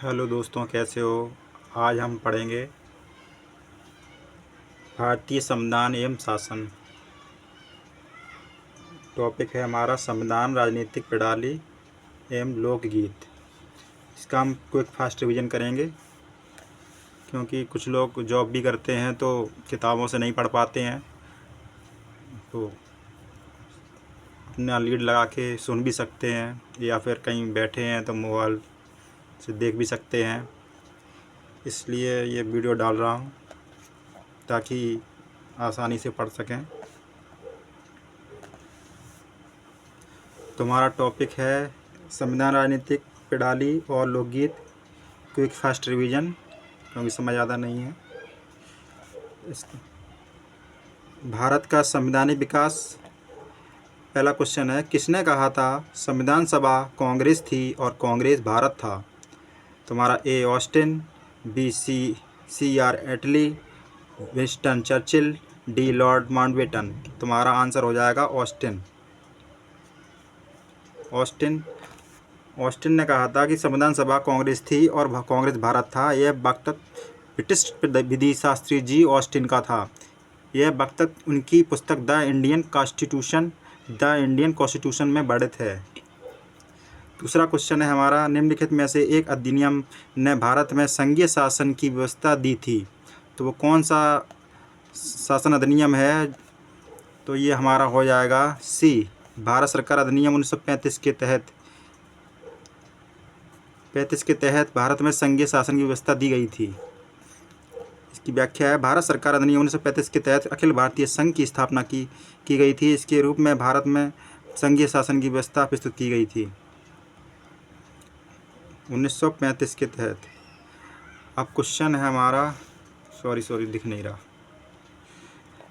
Hello दोस्तों, कैसे हो। आज हम पढ़ेंगे भारतीय संविधान एवं शासन। टॉपिक है हमारा संविधान, राजनीतिक प्रणाली एवं लोकगीत। इसका हम क्विक फास्ट रिवीजन करेंगे, क्योंकि कुछ लोग जॉब भी करते हैं तो किताबों से नहीं पढ़ पाते हैं, तो अपना लीड लगा के सुन भी सकते हैं, या फिर कहीं बैठे हैं तो मोबाइल से देख भी सकते हैं। इसलिए ये वीडियो डाल रहा हूँ ताकि आसानी से पढ़ सकें। तुम्हारा टॉपिक है संविधान, राजनीतिक प्रणाली और लोकगीत। क्विक फास्ट रिवीजन, क्योंकि समय ज़्यादा नहीं है। भारत का संवैधानिक विकास। पहला क्वेश्चन है, किसने कहा था संविधान सभा कांग्रेस थी और कांग्रेस भारत था? तुम्हारा A Austin, B C R Attlee, Winston Churchill, D Lord Mountbatten. तुम्हारा आंसर हो जाएगा ऑस्टिन। ऑस्टिन ने कहा था कि संविधान सभा कांग्रेस थी और कांग्रेस भारत था। यह वक्तव्य ब्रिटिश विधि शास्त्री जी ऑस्टिन का था। यह वक्तव्य उनकी पुस्तक द इंडियन कॉन्स्टिट्यूशन में वर्णित है। दूसरा क्वेश्चन है हमारा, निम्नलिखित में से एक अधिनियम ने भारत में संघीय शासन की व्यवस्था दी थी, तो वो कौन सा शासन अधिनियम है? तो ये हमारा हो जाएगा सी, भारत सरकार अधिनियम 1935 के तहत भारत में संघीय शासन की व्यवस्था दी गई थी। इसकी व्याख्या है, भारत सरकार अधिनियम 1935 के तहत अखिल भारतीय संघ की स्थापना की गई थी। इसके रूप में भारत में संघीय शासन की व्यवस्था प्रस्तुत की गई थी 1935 के तहत। अब क्वेश्चन है हमारा, सॉरी दिख नहीं रहा।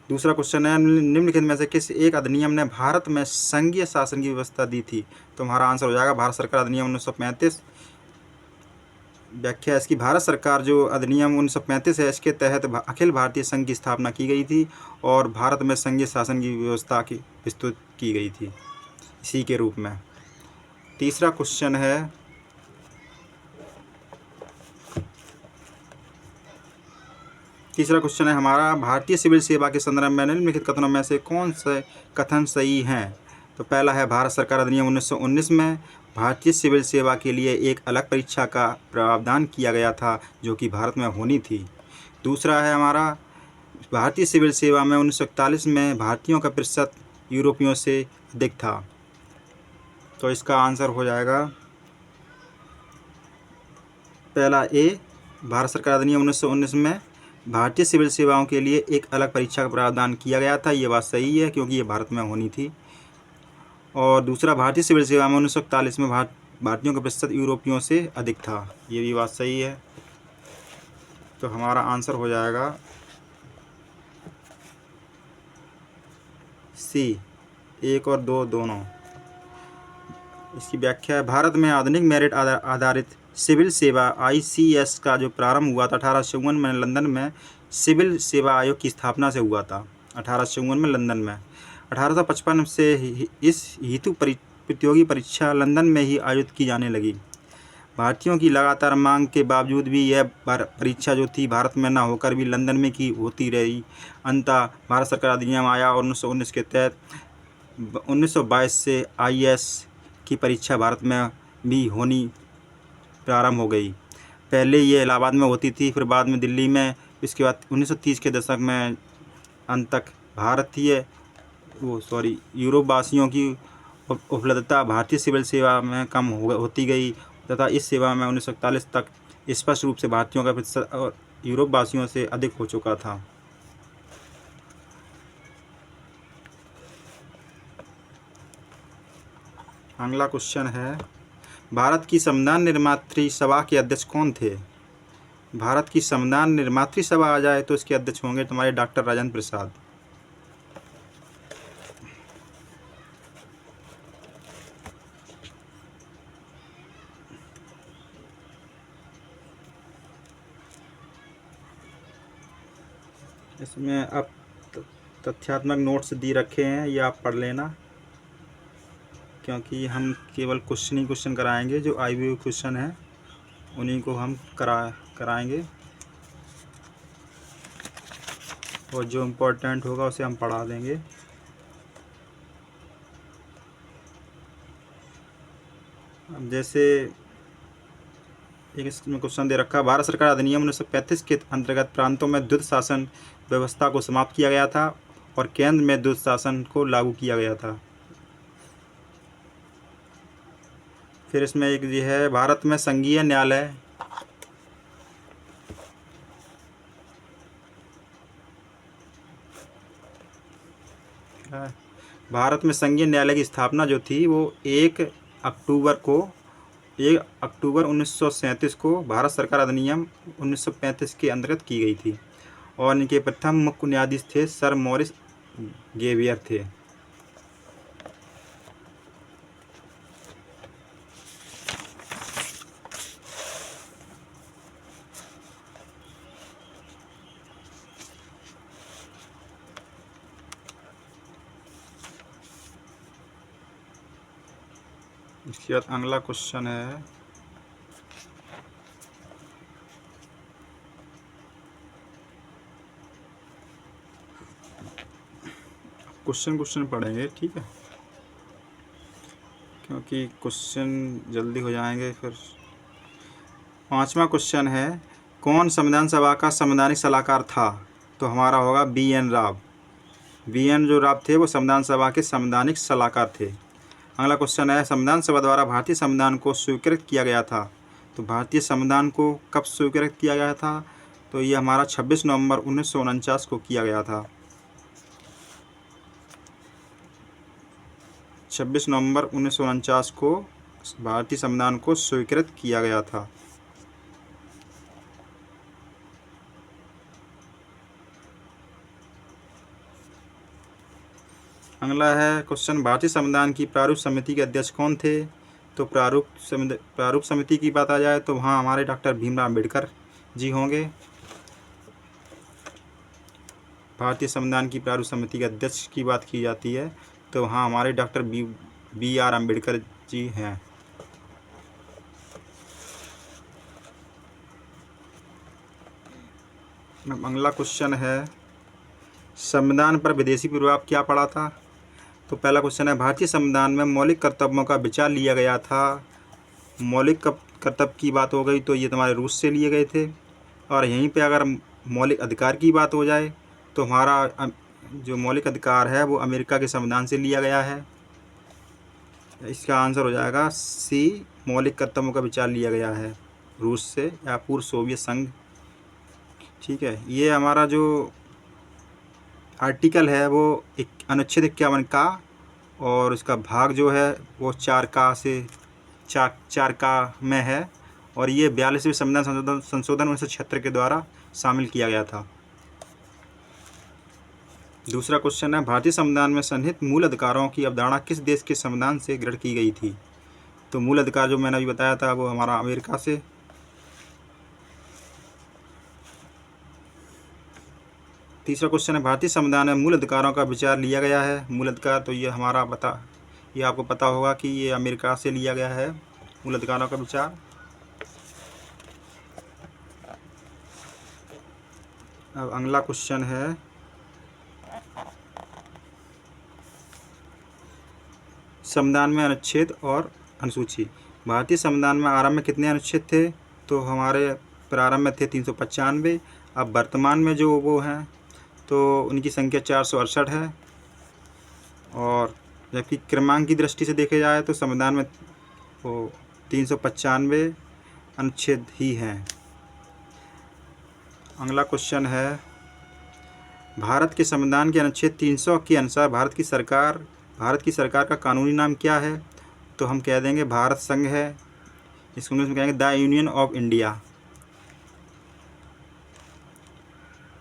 दूसरा क्वेश्चन है, निम्नलिखित में से किस एक अधिनियम ने भारत में संघीय शासन की व्यवस्था दी थी? तो हमारा आंसर हो जाएगा भारत सरकार अधिनियम 1935। व्याख्या इसकी, भारत सरकार जो अधिनियम 1935 है, इसके तहत अखिल भारतीय संघ की स्थापना की गई थी और भारत में संघीय शासन की व्यवस्था की प्रस्तुत की गई थी इसी के रूप में। तीसरा क्वेश्चन है हमारा, भारतीय सिविल सेवा के संदर्भ में निम्नलिखित कथनों में से कौन से कथन सही हैं? तो पहला है, भारत सरकार अधिनियम 1919 में भारतीय सिविल सेवा के लिए एक अलग परीक्षा का प्रावधान किया गया था, जो कि भारत में होनी थी। दूसरा है हमारा, भारतीय सिविल सेवा में 1941 में भारतीयों का प्रतिशत यूरोपियों से अधिक था। तो इसका आंसर हो जाएगा पहला ए, भारत सरकार अधिनियम 1919 में भारतीय सिविल सेवाओं के लिए एक अलग परीक्षा का प्रावधान किया गया था। ये बात सही है, क्योंकि ये भारत में होनी थी। और दूसरा, भारतीय सिविल सेवा में 1941 में भारतीयों का प्रतिशत यूरोपियों से अधिक था। ये भी बात सही है। तो हमारा आंसर हो जाएगा सी, 1 और 2 दोनों। इसकी व्याख्या है, भारत में आधुनिक मेरिट आधारित सिविल सेवा ICS का जो प्रारंभ हुआ था 1854 में लंदन में सिविल सेवा आयोग की स्थापना से हुआ था। 1854 में लंदन में। 1855 से इस हेतु प्रतियोगी परीक्षा लंदन में ही आयोजित की जाने लगी। भारतीयों की लगातार मांग के बावजूद भी यह परीक्षा जो थी भारत में ना होकर भी लंदन में की होती रही। अंततः भारत सरकार अधिनियम आया और 1919 के तहत 1922 से IAS की परीक्षा भारत में भी होनी प्रारंभ हो गई। पहले ये इलाहाबाद में होती थी, फिर बाद में दिल्ली में, इसके बाद 1930 के दशक में अंत तक यूरोप वासियों की उपलब्धता भारतीय सिविल सेवा में कम होती गई तथा इस सेवा में 1941 तक स्पष्ट रूप से भारतीयों का प्रतिशत और यूरोप वासियों से अधिक हो चुका था। अगला क्वेश्चन है, भारत की संविधान निर्मात्री सभा के अध्यक्ष कौन थे? भारत की संविधान निर्मात्री सभा आ जाए तो इसके अध्यक्ष होंगे तुम्हारे डॉक्टर राजेंद्र प्रसाद। इसमें अब तथ्यात्मक नोट्स दी रखे हैं, ये आप पढ़ लेना, क्योंकि हम केवल क्वेश्चन कराएंगे जो IBU क्वेश्चन है उन्हीं को हम कराएंगे और जो इम्पोर्टेंट होगा उसे हम पढ़ा देंगे। अब जैसे एक इसमें क्वेश्चन दे रखा है, भारत सरकार अधिनियम 1935 के अंतर्गत प्रांतों में द्वैध शासन व्यवस्था को समाप्त किया गया था और केंद्र में द्वैध शासन को लागू किया गया था। फिर इसमें एक ये है, भारत में संघीय न्यायालय भारत में संघीय न्यायालय की स्थापना जो थी वो 1 अक्टूबर 1937 को भारत सरकार अधिनियम 1935 के अंतर्गत की गई थी और इनके प्रथम मुख्य न्यायाधीश थे सर मॉरिस गेवियर थे। इसके बाद अगला क्वेश्चन है, क्वेश्चन पढ़ेंगे, ठीक है, क्योंकि क्वेश्चन जल्दी हो जाएंगे फिर। 5वां क्वेश्चन है, कौन संविधान सभा का संवैधानिक सलाहकार था? तो हमारा होगा BN राव। BN जो राव थे वो संविधान सभा के संवैधानिक सलाहकार थे। अगला क्वेश्चन है, संविधान सभा द्वारा भारतीय संविधान को स्वीकृत किया गया था। तो भारतीय संविधान को कब स्वीकृत किया गया था? तो ये हमारा 26 नवंबर 1949 को किया गया था। 26 नवंबर 1949 को भारतीय संविधान को स्वीकृत किया गया था। अगला है क्वेश्चन, भारतीय संविधान की प्रारूप समिति के अध्यक्ष कौन थे? तो प्रारूप समिति की बात आ जाए तो वहाँ हमारे डॉक्टर भीमराव अम्बेडकर जी होंगे। भारतीय संविधान की प्रारूप समिति के अध्यक्ष की बात की जाती है तो वहाँ हमारे डॉक्टर BR अम्बेडकर जी हैं। अगला क्वेश्चन है, संविधान पर विदेशी प्रभाव क्या पड़ा था? तो पहला क्वेश्चन है, भारतीय संविधान में मौलिक कर्तव्यों का विचार लिया गया था। मौलिक कर्तव्य की बात हो गई तो ये तुम्हारे रूस से लिए गए थे। और यहीं पे अगर मौलिक अधिकार की बात हो जाए तो हमारा जो मौलिक अधिकार है वो अमेरिका के संविधान से लिया गया है। इसका आंसर हो जाएगा C, मौलिक कर्तव्यों का विचार लिया गया है रूस से या पूर्व सोवियत संघ, ठीक है। ये हमारा जो आर्टिकल है वो अनुच्छेद 51 का और इसका भाग जो है वो 4 का में है और ये 42वें संविधान संशोधन 1976 के द्वारा शामिल किया गया था। दूसरा क्वेश्चन है, भारतीय संविधान में सन्निहित मूल अधिकारों की अवधारणा किस देश के संविधान से ग्रहण की गई थी? तो मूल अधिकार जो मैंने अभी बताया था वो हमारा अमेरिका से। तीसरा क्वेश्चन है, भारतीय संविधान में मूल अधिकारों का विचार लिया गया है। मूल अधिकार तो ये ये आपको पता होगा कि ये अमेरिका से लिया गया है मूल अधिकारों का विचार। अब अगला क्वेश्चन है, संविधान में अनुच्छेद और अनुसूची। भारतीय संविधान में आरंभ में कितने अनुच्छेद थे? तो हमारे प्रारंभ में थे 395। अब वर्तमान में जो वो हैं तो उनकी संख्या 468 है और जबकि क्रमांक की दृष्टि से देखे जाए तो संविधान में वो 395 अनुच्छेद ही हैं। अगला क्वेश्चन है, भारत के संविधान के अनुच्छेद 300 के अनुसार भारत की सरकार का कानूनी नाम क्या है? तो हम कह देंगे भारत संघ है। इसको इंग्लिश में कहेंगे the union of India.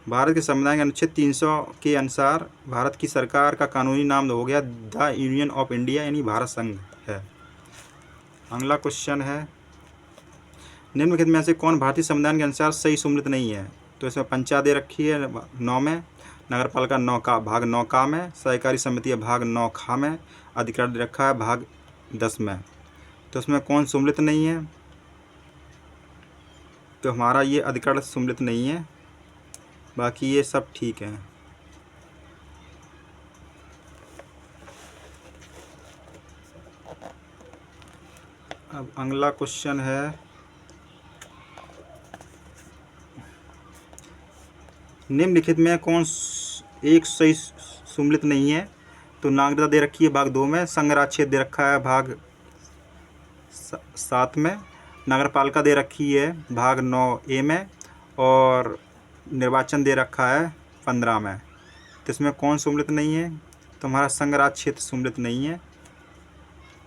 Bharat के संविधान के अनुच्छेद 300 के अनुसार भारत की सरकार का कानूनी नाम हो गया द यूनियन ऑफ इंडिया, यानी भारत संघ है। अगला क्वेश्चन है, निम्नलिखित में से कौन भारतीय संविधान के अनुसार सही सम्मिलित नहीं है? तो इसमें पंचायत दे रखी है 9 में, नगरपालिका 9 का भाग 9 का में, सहकारी समिति भाग 9 खा में, अधिकार दे रखा है भाग 10 में। तो इसमें कौन सम्मिलित नहीं है? तो हमारा ये अधिकरण सम्मिलित नहीं है, बाकी ये सब ठीक है। अब अगला क्वेश्चन है, निम्नलिखित में कौन एक सही सम्मिलित नहीं है? तो नागरिकता दे रखी है भाग 2 में, संघराज्य दे रखा है भाग 7 में, नगरपालिका दे रखी है भाग 9A में, और निर्वाचन दे रखा है 15 में। तो इसमें कौन सम्मिलित नहीं है? तो हमारा संघराज्य क्षेत्र सम्मिलित नहीं है,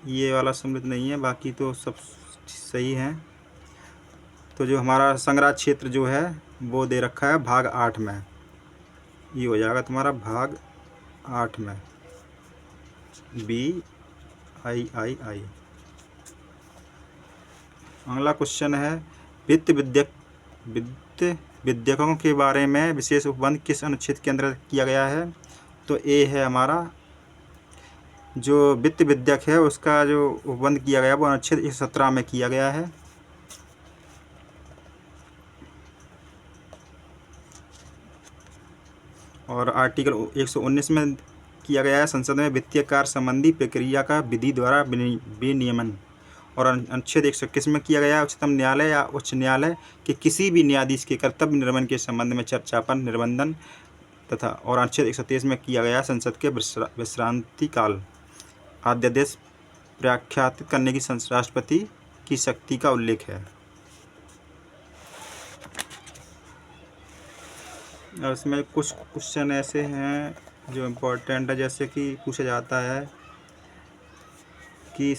ये वाला सम्मिलित नहीं है, बाकी तो सब सही है। तो जो हमारा संघराज्य क्षेत्र जो है वो दे रखा है भाग 8 में, ये हो जाएगा तुम्हारा भाग 8 में, BIII। अगला क्वेश्चन है, वित्त विद्यकों के बारे में विशेष उपबंध किस अनुच्छेद के अंतर्गत किया गया है? तो ए है हमारा, जो वित्त विद्यक है उसका जो उपबंध किया गया वो अनुच्छेद 117 में किया गया है। और आर्टिकल 119 में किया गया है, संसद में वित्तीय कार्य संबंधी प्रक्रिया का विधि द्वारा विनियमन। और अनुच्छेद 121 में किया गया है, उच्चतम न्यायालय या उच्च न्यायालय के किसी भी न्यायाधीश के कर्तव्य निर्वहन के संबंध में चर्चा पर निर्बंधन तथा। और अनुच्छेद 123 में किया गया संसद के विश्रांति काल अध्यादेश प्रख्यात करने की राष्ट्रपति की शक्ति का उल्लेख है। और इसमें कुछ क्वेश्चन ऐसे हैं जो इम्पोर्टेंट है, जैसे कि पूछा जाता है कि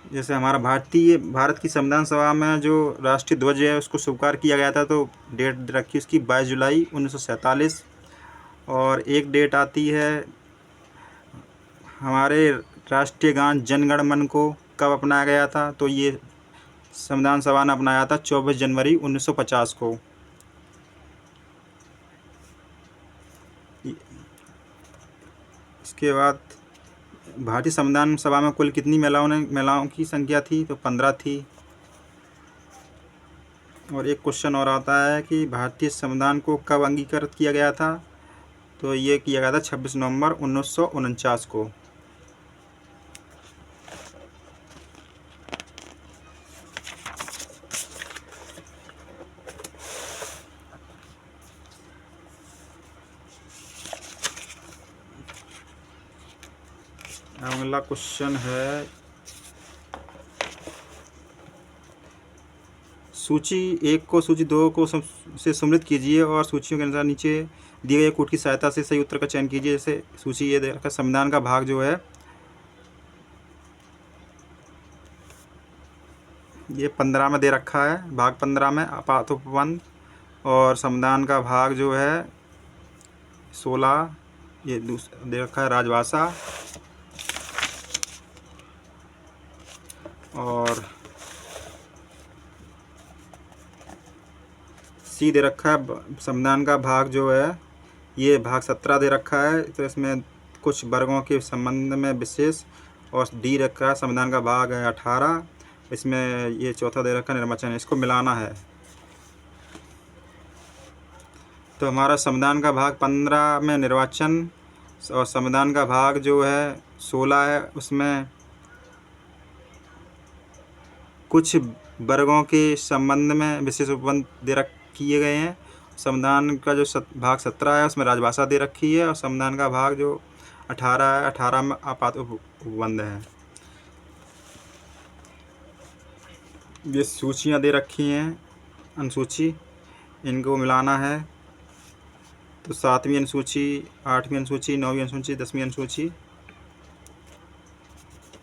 जैसे हमारा भारत की संविधान सभा में जो राष्ट्रीय ध्वज है उसको स्वीकार किया गया था, तो डेट रखी उसकी 22 जुलाई 1947। और एक डेट आती है हमारे राष्ट्रीय गान जन गण मन को कब अपनाया गया था? तो ये संविधान सभा ने अपनाया था 24 जनवरी 1950 को। इसके बाद भारतीय संविधान सभा में कुल कितनी महिलाओं की संख्या थी? तो 15 थी। और एक क्वेश्चन और आता है कि भारतीय संविधान को कब अंगीकृत किया गया था? तो ये किया गया था 26 नवंबर 1949 को। अगला क्वेश्चन है, सूची 1 को सूची 2 को से सम्मिलित कीजिए और सूचियों के अनुसार नीचे दिए गए कोड की सहायता से सही उत्तर का चयन कीजिए। जैसे सूची ये दे रखा है, संविधान का भाग जो है ये 15 में दे रखा है, भाग 15 में आपातोपबंध। और संविधान का भाग जो है 16 ये दे रखा है राजभाषा। और सी दे रखा है संविधान का भाग जो है ये भाग 17 दे रखा है, तो इसमें कुछ वर्गों के संबंध में विशेष। और डी रखा है संविधान का भाग है 18, इसमें ये चौथा दे रखा है निर्वाचन, इसको मिलाना है। तो हमारा संविधान का भाग 15 में निर्वाचन और संविधान का भाग जो है 16 है, उसमें कुछ वर्गों के संबंध में विशेष उपबंध किए गए हैं। संविधान का जो भाग 17 है उसमें राजभाषा दे रखी है, और संविधान का भाग जो 18 है 18 में आपात उपबंध है। ये सूचियाँ दे रखी हैं अनुसूची, इनको मिलाना है। तो 7वीं अनुसूची, 8वीं अनुसूची, 9वीं अनुसूची, 10वीं अनुसूची।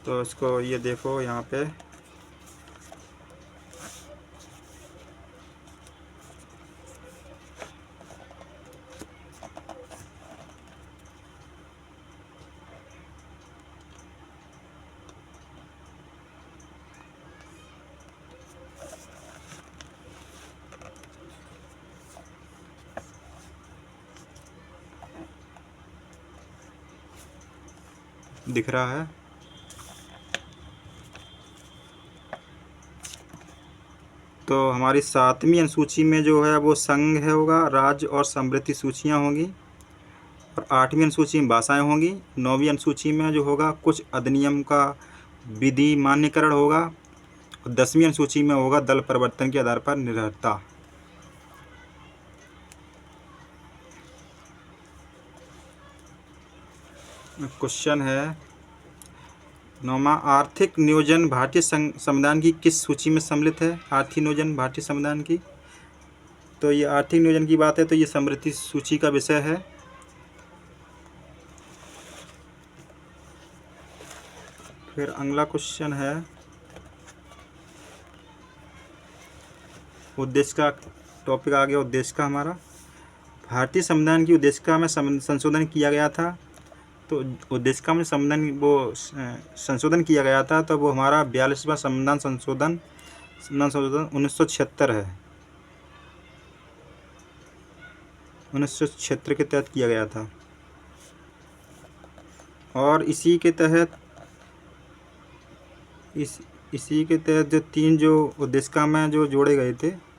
तो इसको ये देखो यहाँ पे दिख रहा है। तो हमारी 7वीं अनुसूची में जो है वो संघ है होगा, राज्य और समृद्धि सूचियाँ होंगी, और 8वीं अनुसूची में भाषाएँ होंगी। 9वीं अनुसूची में जो होगा कुछ अधिनियम का विधि मान्यकरण होगा, और 10वीं अनुसूची में होगा दल परिवर्तन के आधार पर निर्भरता। क्वेश्चन है 9वां, आर्थिक नियोजन भारतीय संविधान की किस सूची में सम्मिलित है? आर्थिक नियोजन भारतीय संविधान की, तो ये आर्थिक नियोजन की बात है तो ये समृद्धि सूची का विषय है। फिर अगला क्वेश्चन है उद्देशिका, टॉपिक आ गया उद्देशिका हमारा। भारतीय संविधान की उद्देशिका में संशोधन किया गया था, तो उद्देशिका में संशोधन किया गया था, तो वो हमारा 42वां संविधान संशोधन 1976 है। 1976 के तहत किया गया था, और इसी के तहत जो 3 जो उद्देशिका में जो जोड़े गए थे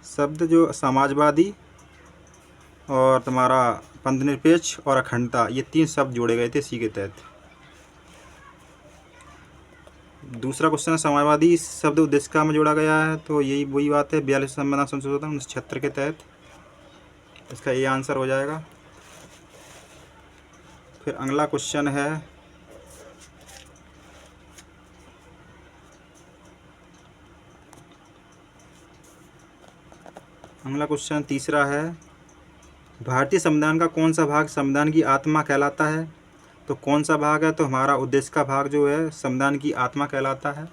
शब्द, जो समाजवादी और तुम्हारा पंथनिरपेक्ष और अखंडता, ये 3 शब्द जोड़े गए थे इसी के तहत। दूसरा क्वेश्चन है समाजवादी शब्द उद्देशिका में जोड़ा गया है, तो यही वही बात है 42 संविधान संशोधन 1976 के तहत, इसका ये आंसर हो जाएगा। फिर अगला क्वेश्चन है तीसरा है, भारतीय संविधान का कौन सा भाग संविधान की आत्मा कहलाता है? तो कौन सा भाग है? तो हमारा उद्देशिका भाग जो है संविधान की आत्मा कहलाता है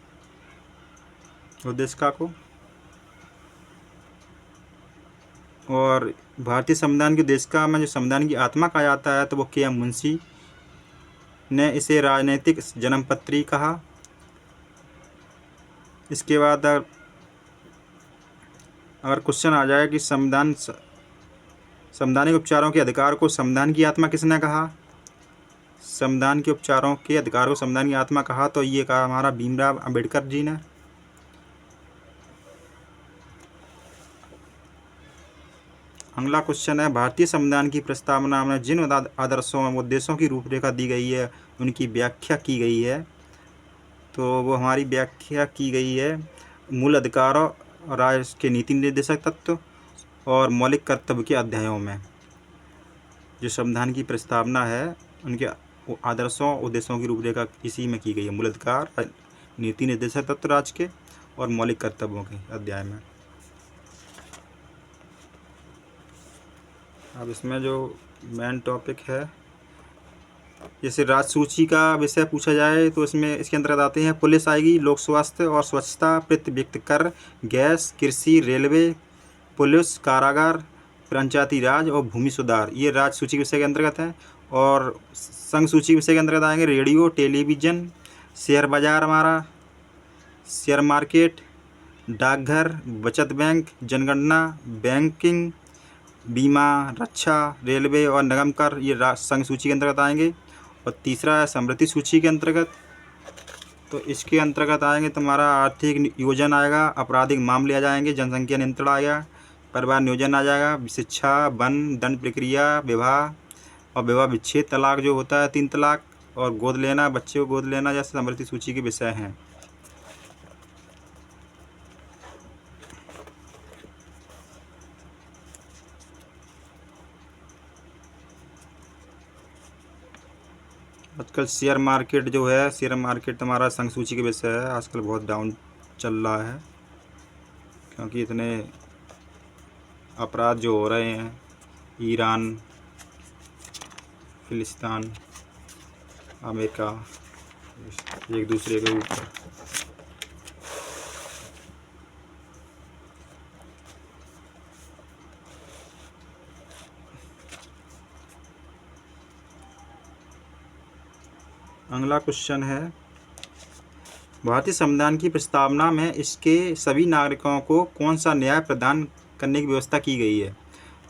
उद्देशिका को। और भारतीय संविधान की उद्देशिका में जो संविधान की आत्मा कहा जाता है, तो वो के.एम. मुंशी ने इसे राजनीतिक जन्मपत्री कहा। इसके बाद अगर क्वेश्चन आ जाए कि संवैधानिक उपचारों के अधिकार को संविधान की आत्मा किसने कहा? संविधान के उपचारों के अधिकार को संविधान की आत्मा कहा, तो ये कहा हमारा भीमराव अंबेडकर जी ने। अगला क्वेश्चन है, भारतीय संविधान की प्रस्तावना में जिन आदर्शों एवं उद्देश्यों की रूपरेखा दी गई है उनकी व्याख्या की गई है, तो वो हमारी व्याख्या की गई है मूल अधिकारों, राज्य के नीति निर्देशक तत्व और मौलिक कर्तव्य के अध्यायों में। जो संविधान की प्रस्तावना है उनके आदर्शों उद्देश्यों की रूपरेखा इसी में की गई है, मूल अधिकार, नीति निर्देशक तत्व राज्य के और मौलिक कर्तव्यों के अध्याय में। अब इसमें जो मेन टॉपिक है, जैसे राज्य सूची का विषय पूछा जाए तो इसमें इसके अंतर्गत आते हैं पुलिस आएगी, लोक स्वास्थ्य और स्वच्छता, प्रति व्यक्ति कर, गैस, कृषि, रेलवे, पुलिस, कारागार, पंचायती राज और भूमि सुधार, ये राज्य सूची के विषय के अंतर्गत है। और संघ सूची के विषय के अंतर्गत आएंगे रेडियो, टेलीविज़न, शेयर बाज़ार, हमारा शेयर मार्केट, डाकघर, बचत बैंक, जनगणना, बैंकिंग, बीमा, रक्षा, रेलवे और निगम कर, ये संघ सूची के अंतर्गत आएंगे। और तीसरा है समृद्धि सूची के अंतर्गत, तो इसके अंतर्गत आएंगे तुम्हारा आर्थिक योजना आएगा, आपराधिक मामले आ जाएंगे, जनसंख्या नियंत्रण आएगा, परिवार नियोजन आ जाएगा, शिक्षा, वन, दंड प्रक्रिया, विवाह और विवाह विच्छेद, तलाक जो होता है 3 तलाक, और गोद लेना, बच्चे को गोद लेना, जैसे समृद्धि सूची के विषय हैं। आजकल शेयर मार्केट जो है, शेयर मार्केट हमारा संघ सूची के विषय है, आजकल बहुत डाउन चल रहा है, क्योंकि इतने अपराध जो हो रहे हैं ईरान, फिलिस्तीन, अमेरिका, एक दूसरे के ऊपर। अगला क्वेश्चन है, भारतीय संविधान की प्रस्तावना में इसके सभी नागरिकों को कौन सा न्याय प्रदान करने की व्यवस्था की गई है?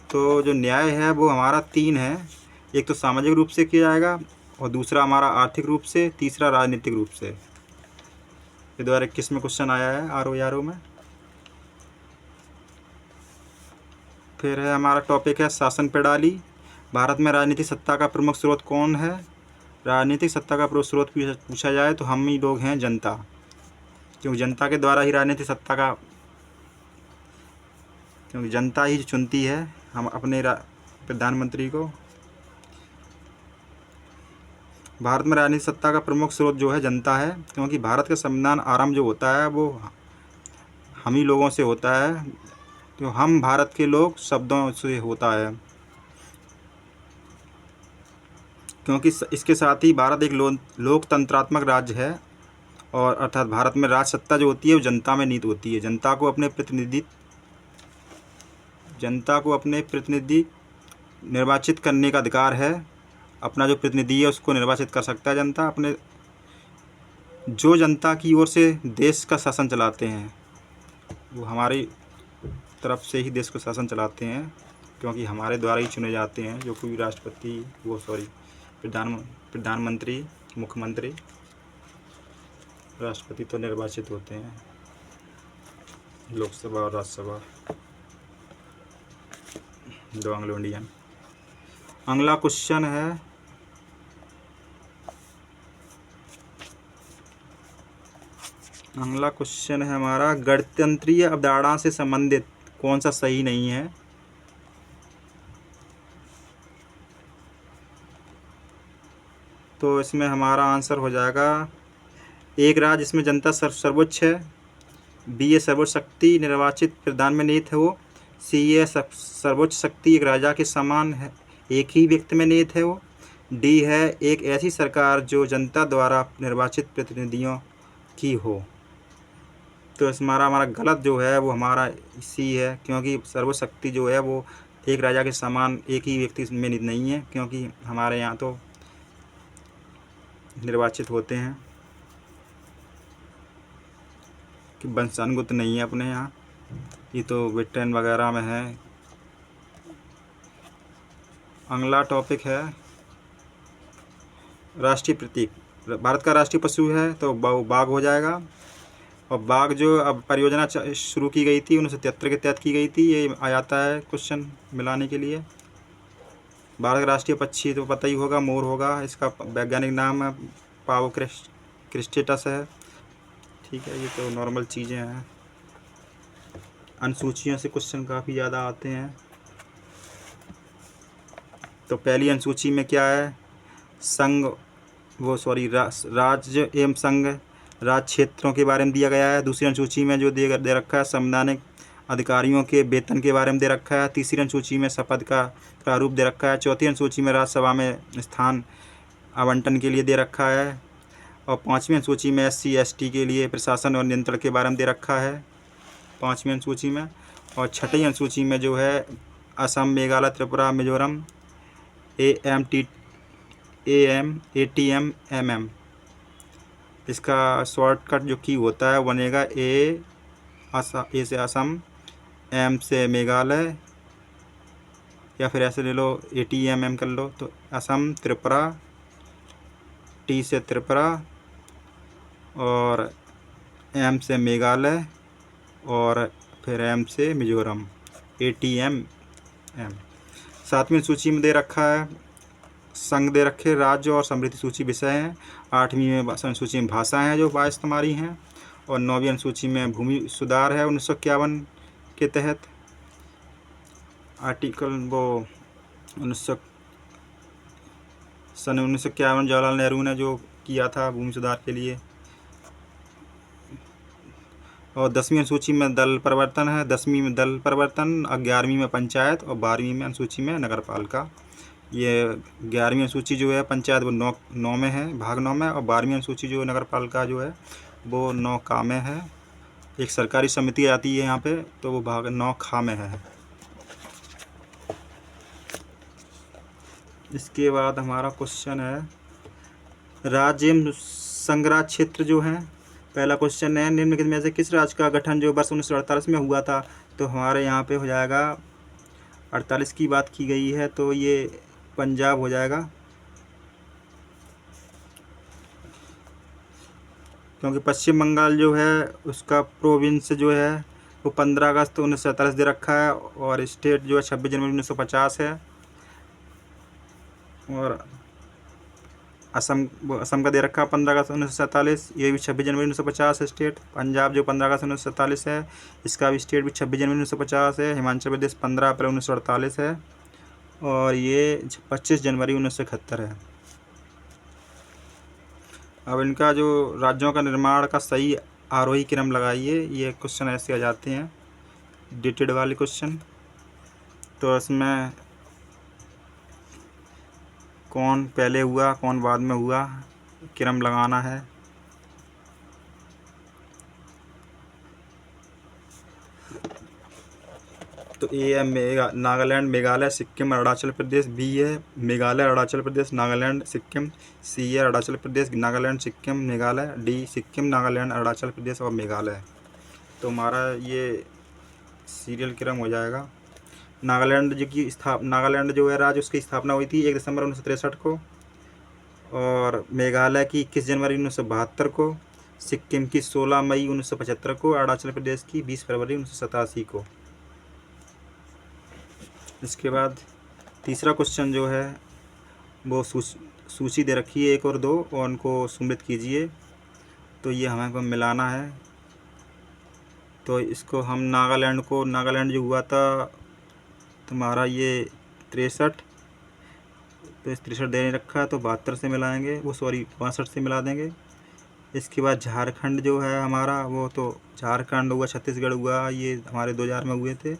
तो जो न्याय है वो हमारा 3 है, एक तो सामाजिक रूप से किया जाएगा, और दूसरा हमारा आर्थिक रूप से, तीसरा राजनीतिक रूप से। ये 2021 में क्वेश्चन आया है RO में। फिर है हमारा टॉपिक है शासन प्रणाली। भारत में राजनीतिक सत्ता का प्रमुख स्रोत कौन है? राजनीतिक सत्ता का प्रमुख स्रोत पूछा जाए तो हम ही लोग हैं, जनता, क्योंकि जनता के द्वारा ही राजनीतिक सत्ता का, क्योंकि जनता ही चुनती है हम अपने प्रधानमंत्री को। भारत में राजनीतिक सत्ता का प्रमुख स्रोत जो है जनता है, क्योंकि भारत का संविधान आरंभ जो होता है वो हम ही लोगों से होता है, तो हम भारत के लोग शब्दों से होता है, क्योंकि इसके साथ ही भारत एक लोकतंत्रात्मक राज्य है, और अर्थात भारत में राज सत्ता जो होती है वो जनता में नीत होती है। जनता को अपने प्रतिनिधि निर्वाचित करने का अधिकार है। अपना जो प्रतिनिधि है उसको निर्वाचित कर सकता है जनता, अपने जो जनता की ओर से देश का शासन चलाते हैं वो हमारी तरफ से ही देश को शासन चलाते हैं, क्योंकि हमारे द्वारा ही चुने जाते हैं। जो कोई राष्ट्रपति प्रधानमंत्री, मुख्यमंत्री, राष्ट्रपति तो निर्वाचित होते हैं, लोकसभा और राज्यसभा, दो एंग्लो इंडियन। अगला क्वेश्चन है हमारा, गणतंत्रीय अवधारणा से संबंधित कौन सा सही नहीं है? तो इसमें हमारा आंसर हो जाएगा, एक राज्य जिसमें जनता सर्वोच्च है, बी ये सर्वोच्च शक्ति निर्वाचित प्रधान में निहित है वो, सी ये सर्वोच्च शक्ति एक राजा के समान है, एक ही व्यक्ति में निहित है वो, डी है एक ऐसी सरकार जो जनता द्वारा निर्वाचित प्रतिनिधियों की हो। तो इस हमारा गलत जो है वो हमारा सी है, क्योंकि सर्वोच्च शक्ति जो है वो एक राजा के समान एक ही व्यक्ति में निहित नहीं है, क्योंकि हमारे यहाँ तो निर्वाचित होते हैं कि वंशानुगत नहीं है अपने यहाँ, ये तो ब्रिटेन वगैरह में है। अगला टॉपिक है राष्ट्रीय प्रतीक। भारत का राष्ट्रीय पशु है तो बाघ हो जाएगा, और बाघ जो अब परियोजना शुरू की गई थी 1973 के तहत की गई थी, ये आ जाता है क्वेश्चन मिलाने के लिए। भारत का राष्ट्रीय पक्षी तो पता ही होगा, मोर होगा, इसका वैज्ञानिक नाम है पावो क्रिस्टेटस है। ठीक है, ये तो नॉर्मल चीज़ें हैं। अनुसूचियों से क्वेश्चन काफ़ी ज़्यादा आते हैं। तो पहली अनुसूची में क्या है, राज्य एवं संघ राज्य क्षेत्रों के बारे में दिया गया है। दूसरी अनुसूची में जो दे रखा है संवैधानिक अधिकारियों के वेतन के बारे में दे रखा है। तीसरी अनुसूची में शपथ का प्रारूप दे रखा है। चौथी अनुसूची में राज्यसभा में स्थान आवंटन के लिए दे रखा है। और पाँचवीं अनुसूची में SC ST के लिए प्रशासन और नियंत्रण के बारे में दे रखा है, पाँचवीं अनुसूची में। और छठी अनुसूची में जो है असम, मेघालय, त्रिपुरा, मिजोरम, ATM, MM, इसका शॉर्टकट जो की होता है वो बनेगा ए से असम, M से मेघालय, या फिर ऐसे ले लो ATM कर लो, तो असम, त्रिपुरा, T से त्रिपुरा, और M से मेघालय, और फिर M से मिजोरम, ATM। सातवीं सूची में दे रखा है संघ दे रखे राज्य और समृद्धि सूची विषय हैं। आठवीं में अनुसूची में भाषाएं हैं जो 22 हमारी हैं। और नौवीं अनुसूची में भूमि सुधार है 1951 के तहत, आर्टिकल वो 1951 जवाहरलाल नेहरू ने जो किया था भूमि सुधार के लिए। और 10वीं अनुसूची में दल परिवर्तन है, 10वीं में दल परिवर्तन, 11वीं में पंचायत, और 12वीं में अनुसूची में नगर पालिका। ये 11वीं अनुसूची जो है पंचायत वो 9 में है, भाग 9 में, और 12वीं अनुसूची जो नगर पालिका जो है वो 9 का में है। एक सरकारी समिति आती है यहाँ पे, तो वो भाग 9 खा में है। इसके बाद हमारा क्वेश्चन है राज्य एवं संघराज्य क्षेत्र जो है। पहला क्वेश्चन है निम्नलिखित में से किस राज्य का गठन जो वर्ष 1948 में हुआ था? तो हमारे यहाँ पे हो जाएगा 48 की बात की गई है, तो ये पंजाब हो जाएगा, क्योंकि पश्चिम बंगाल जो है उसका प्रोविंस जो है वो 15 अगस्त 1947 दे रखा है, और स्टेट जो है 26 जनवरी 1950 है, और असम का दे रखा है 15 अगस्त 1947, ये भी 26 जनवरी 1950 है स्टेट। पंजाब जो 15 अगस्त 1947 है, इसका भी स्टेट भी 26 जनवरी 1950 है। हिमाचल प्रदेश 15 अप्रैल 1948 है, और ये 25 जनवरी 1971 है। अब इनका जो राज्यों का निर्माण का सही आरोही क्रम लगाइए, ये क्वेश्चन ऐसे आ जाते हैं डेटेड वाले क्वेश्चन। तो इसमें कौन पहले हुआ कौन बाद में हुआ, क्रम लगाना है। तो ए है नागालैंड, मेघालय, सिक्किम, अरुणाचल प्रदेश। बी है मेघालय, अरुणाचल प्रदेश, नागालैंड, सिक्किम। सी है अरुणाचल प्रदेश, नागालैंड, सिक्किम, मेघालय। डी सिक्किम, नागालैंड, अरुणाचल प्रदेश और मेघालय। तो हमारा ये सीरियल क्रम हो जाएगा। नागालैंड जो है राज्य, उसकी स्थापना हुई थी 1 दिसंबर 1963 को, और मेघालय की 21 जनवरी 1972 को, सिक्किम की 16 मई 1975 को, अरुणाचल प्रदेश की 20 फरवरी 1987 को। इसके बाद तीसरा क्वेश्चन जो है वो सूची दे रखी है 1 और 2, और उनको सुमित कीजिए। तो ये हमें को मिलाना है। तो इसको हम नागालैंड जो हुआ था तुम्हारा ये 63, तो इस 63 दे रखा है, तो 72 से मिलाएंगे, वो 62 से मिला देंगे। इसके बाद झारखंड जो है हमारा, वो तो झारखंड हुआ, छत्तीसगढ़ हुआ, ये हमारे 2000 में हुए थे।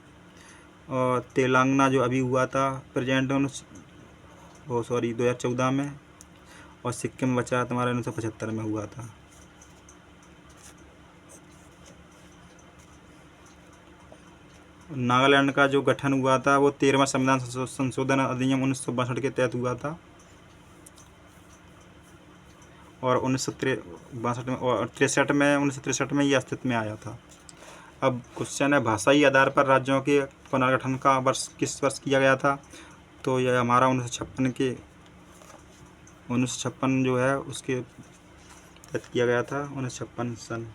और तेलंगाना जो अभी हुआ था प्रेजेंट 2014 में, और सिक्किम बचा तुम्हारा 1975 में हुआ था। नागालैंड का जो गठन हुआ था वो 13वां संविधान संशोधन अधिनियम 1962 के तहत हुआ था, और 1962 में और 1963 में ये अस्तित्व में आया था। अब क्वेश्चन है भाषाई आधार पर राज्यों के पुनर्गठन का वर्ष किस वर्ष किया गया था। तो यह हमारा 1956 जो है उसके तहत किया गया था, 1956 सन।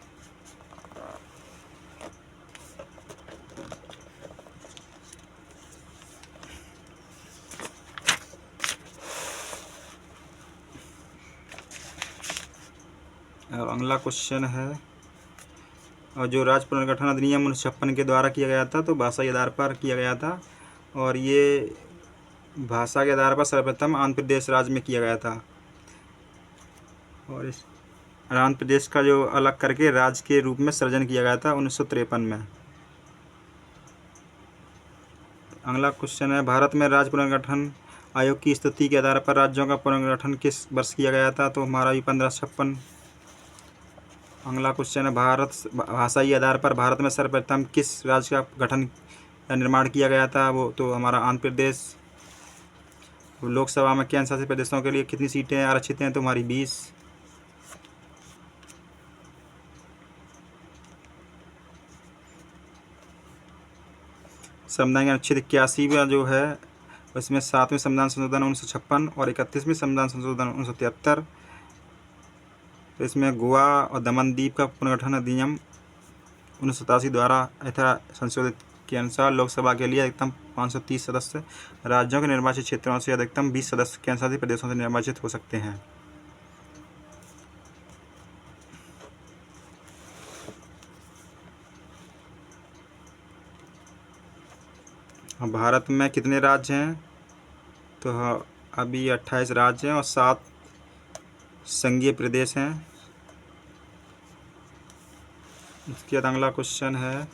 अब अगला क्वेश्चन है, और जो राज्य पुनर्गठन अधिनियम 1956 के द्वारा किया गया था, तो भाषाई आधार पर किया गया था, और ये भाषा के आधार पर सर्वप्रथम आंध्र प्रदेश राज्य में किया गया था, और इस आंध्र प्रदेश का जो अलग करके राज्य के रूप में सृजन किया गया था 1953 में। अगला क्वेश्चन है, भारत में राज्य पुनर्गठन आयोग की स्थिति के आधार पर राज्यों का पुनर्गठन किस वर्ष किया गया था। तो हमारा भी 1556। अगला क्वेश्चन है, भाषाई आधार पर भारत में सर्वप्रथम किस राज्य का गठन या निर्माण किया गया था। वो तो हमारा आंध्र प्रदेश। लोकसभा में केंद्र शासित प्रदेशों के लिए कितनी सीटें आरक्षित हैं। तो हमारी 20। संविधान अनुच्छेद 81 में जो है उसमें 7वें संविधान संशोधन 1956 और 31वें संविधान संशोधन 1973। तो इसमें गोवा और दमन द्वीप का पुनर्गठन अधिनियम 1987 द्वारा यथा संशोधित के अनुसार लोकसभा के लिए अधिकतम 530 सदस्य राज्यों के निर्वाचित क्षेत्रों से अधिकतम 20 सदस्य केंद्र शासित प्रदेशों से निर्वाचित हो सकते हैं। भारत में कितने राज्य हैं। तो अभी 28 राज्य हैं और 7 संघीय प्रदेश हैं। इसके बाद अगला क्वेश्चन है,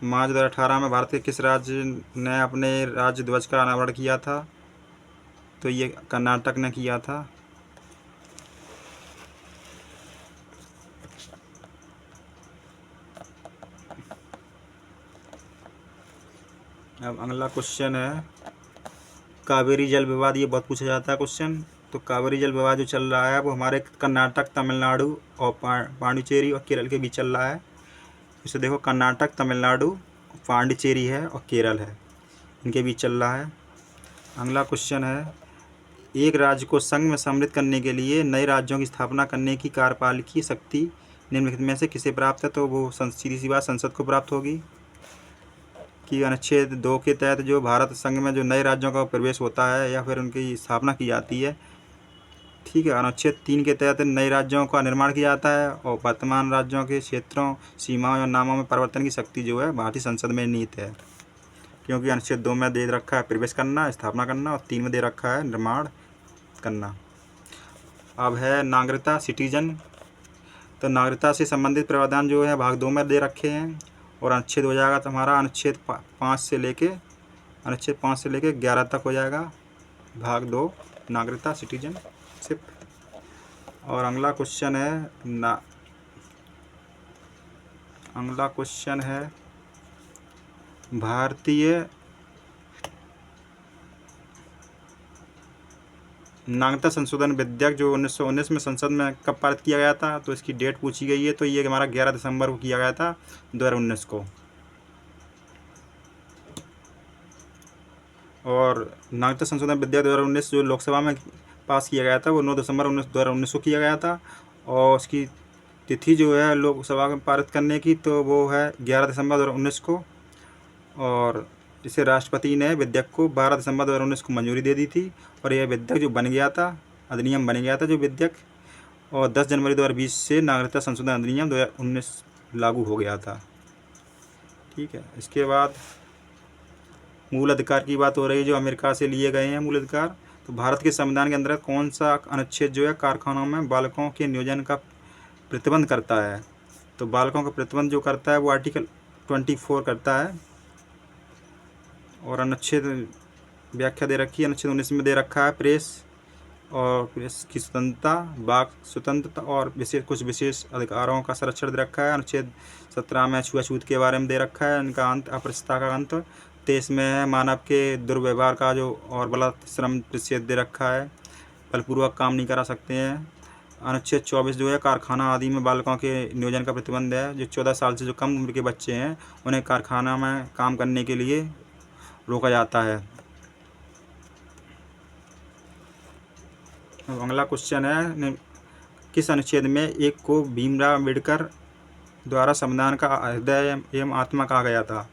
मार्च 2018 में भारत के किस राज्य ने अपने राज्य ध्वज का अनावरण किया था। तो ये कर्नाटक ने किया था। अब अगला क्वेश्चन है, कावेरी जल विवाद। ये बहुत पूछा जाता है क्वेश्चन। तो कावेरी जल विवाद जो चल रहा है वो हमारे कर्नाटक, तमिलनाडु और पांडिचेरी और केरल के बीच चल रहा है। इसे देखो, कर्नाटक, तमिलनाडु, पांडिचेरी है और केरल है, इनके बीच चल रहा है। अगला क्वेश्चन है, एक राज्य को संघ में सम्मिलित करने के लिए नए राज्यों की स्थापना करने की कार्यपालिकी शक्ति निम्नलिखित में से किसे प्राप्त है, तो वो सीधी सी बात संसद को प्राप्त होगी। कि अनुच्छेद 2 के तहत जो भारत संघ में जो नए राज्यों का प्रवेश होता है या फिर उनकी स्थापना की जाती है, ठीक है। अनुच्छेद 3 के तहत नए राज्यों का निर्माण किया जाता है और वर्तमान राज्यों के क्षेत्रों, सीमाओं और नामों में परिवर्तन की शक्ति जो है भारतीय संसद में निहित है। क्योंकि अनुच्छेद 2 में दे रखा है प्रवेश करना, स्थापना करना, और 3 में दे रखा है निर्माण करना। अब है नागरिकता, सिटीजन। तो नागरिकता से संबंधित प्रावधान जो है भाग 2 में दे रखे हैं और अनुच्छेद हो जाएगा तो हमारा अनुच्छेद 5 से लेके 11 तक हो जाएगा भाग 2 नागरिकता, सिटीजनशिप। और अगला क्वेश्चन है भारतीय नागरिकता संशोधन विधेयक जो 1919 में संसद में कब पारित किया गया था, तो इसकी डेट पूछी गई है। तो ये हमारा 11 दिसंबर को किया गया था 2019 को। और नागरिकता संशोधन विधेयक 2019 जो लोकसभा में पास किया गया था वो 9 दिसंबर 2019 को किया गया था। और उसकी तिथि जो है लोकसभा में पारित करने की, तो वो है 11 दिसंबर 2019 को। और इसे राष्ट्रपति ने विधेयक को 12 दिसंबर 2019 को मंजूरी दे दी थी। और यह विधेयक जो बन गया था, अधिनियम बन गया था जो विधेयक, और 10 जनवरी 2020 से नागरिकता संशोधन अधिनियम 2019 लागू हो गया था। ठीक है। इसके बाद मूल अधिकार की बात हो रही है जो अमेरिका से लिए गए हैं मूल अधिकार। तो भारत के संविधान के अंतर्गत कौन सा अनुच्छेद जो है कारखानों में बालकों के नियोजन का प्रतिबंध करता है, तो बालकों का प्रतिबंध जो करता है वो आर्टिकल 24 करता है। और अनुच्छेद व्याख्या दे रखी है, अनुच्छेद 19 में दे रखा है प्रेस और प्रेस की स्वतंत्रता, वाक स्वतंत्रता और कुछ विशेष अधिकारों का संरक्षण दे रखा है। अनुच्छेद 17 में छुआछूत के बारे में दे रखा है, इनका अंत, अपरिष्टता का अंत। 23 में है मानव के दुर्व्यवहार का जो और बलात् श्रम प्रतिषेध दे रखा है, बलपूर्वक काम नहीं करा सकते हैं। अनुच्छेद 24 जो है कारखाना आदि में बालकों के नियोजन का प्रतिबंध है। जो 14 साल से जो कम उम्र के बच्चे हैं उन्हें कारखाना में काम करने के लिए रोका जाता है। अगला क्वेश्चन है किस अनुच्छेद में एक को भीमराव अम्बेडकर द्वारा संविधान का हृदय एवं आत्मा कहा गया था,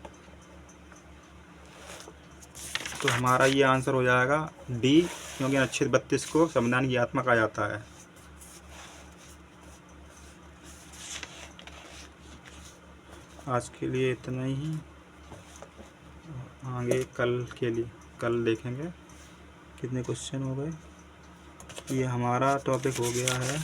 तो हमारा ये आंसर हो जाएगा डी, क्योंकि अनुच्छेद 32 को संविधान की आत्मा कहा जाता है। आज के लिए इतना ही, आगे कल देखेंगे कितने क्वेश्चन हो गए। ये हमारा टॉपिक हो गया है